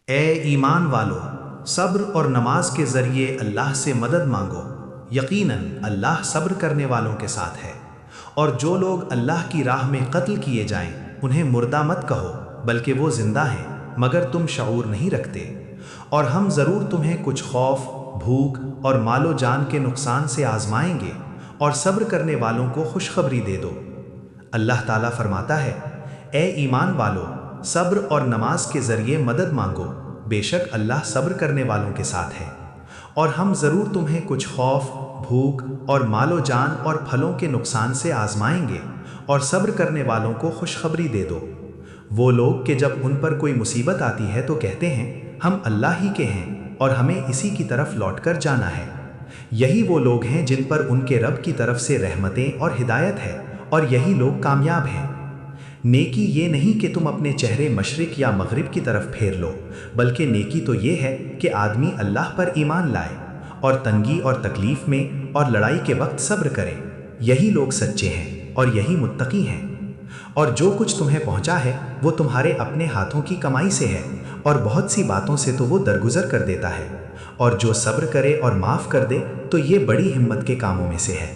اے ایمان والو، صبر اور نماز کے ذریعے اللہ سے مدد مانگو، یقیناً اللہ صبر کرنے والوں کے ساتھ ہے۔ اور جو لوگ اللہ کی راہ میں قتل کیے جائیں انہیں مردہ مت کہو، بلکہ وہ زندہ ہیں مگر تم شعور نہیں رکھتے۔ اور ہم ضرور تمہیں کچھ خوف، بھوک اور مال و جان کے نقصان سے آزمائیں گے، اور صبر کرنے والوں کو خوشخبری دے دو۔ اللہ تعالیٰ فرماتا ہے، اے ایمان والو، صبر اور نماز کے ذریعے مدد مانگو، بے شک اللہ صبر کرنے والوں کے ساتھ ہے۔ اور ہم ضرور تمہیں کچھ خوف، بھوک اور مال و جان اور پھلوں کے نقصان سے آزمائیں گے، اور صبر کرنے والوں کو خوشخبری دے دو۔ وہ لوگ کہ جب ان پر کوئی مصیبت آتی ہے تو کہتے ہیں ہم اللہ ہی کے ہیں اور ہمیں اسی کی طرف لوٹ کر جانا ہے۔ یہی وہ لوگ ہیں جن پر ان کے رب کی طرف سے رحمتیں اور ہدایت ہے، اور یہی لوگ کامیاب ہیں۔ نیکی یہ نہیں کہ تم اپنے چہرے مشرق یا مغرب کی طرف پھیر لو، بلکہ نیکی تو یہ ہے کہ آدمی اللہ پر ایمان لائے اور تنگی اور تکلیف میں اور لڑائی کے وقت صبر کرے۔ یہی لوگ سچے ہیں اور یہی متقی ہیں۔ اور جو کچھ تمہیں پہنچا ہے وہ تمہارے اپنے ہاتھوں کی کمائی سے ہے، اور بہت سی باتوں سے تو وہ درگزر کر دیتا ہے۔ اور جو صبر کرے اور معاف کر دے تو یہ بڑی ہمت کے کاموں میں سے ہے۔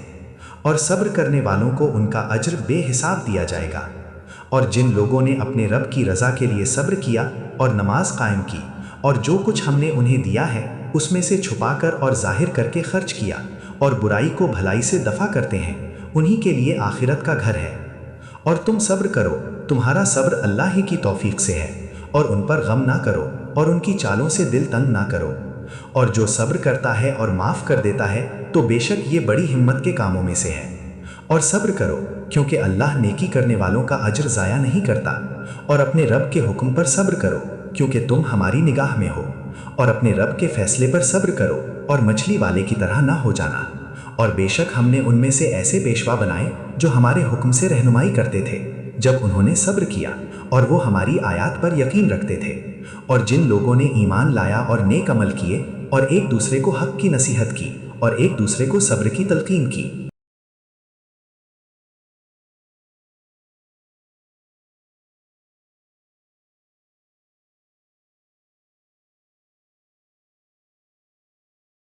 اور صبر کرنے والوں کو ان کا اجر بے حساب دیا جائے گا۔ اور جن لوگوں نے اپنے رب کی رضا کے لیے صبر کیا اور نماز قائم کی، اور جو کچھ ہم نے انہیں دیا ہے اس میں سے چھپا کر اور ظاہر کر کے خرچ کیا، اور برائی کو بھلائی سے دفع کرتے ہیں، انہی کے لیے آخرت کا گھر ہے۔ اور تم صبر کرو، تمہارا صبر اللہ ہی کی توفیق سے ہے، اور ان پر غم نہ کرو اور ان کی چالوں سے دل تنگ نہ کرو۔ اور جو صبر کرتا ہے اور معاف کر دیتا ہے تو بے شک یہ بڑی ہمت کے کاموں میں سے ہے۔ اور صبر کرو کیونکہ اللہ نیکی کرنے والوں کا اجر ضائع نہیں کرتا۔ اور اپنے رب کے حکم پر صبر کرو کیونکہ تم ہماری نگاہ میں ہو۔ اور اپنے رب کے فیصلے پر صبر کرو اور مچھلی والے کی طرح نہ ہو جانا۔ اور بے شک ہم نے ان میں سے ایسے پیشوا بنائے جو ہمارے حکم سے رہنمائی کرتے تھے جب انہوں نے صبر کیا، اور وہ ہماری آیات پر یقین رکھتے تھے۔ اور جن لوگوں نے ایمان لایا اور نیک عمل کیے اور ایک دوسرے کو حق کی نصیحت کی اور ایک دوسرے کو صبر کی تلقین کی،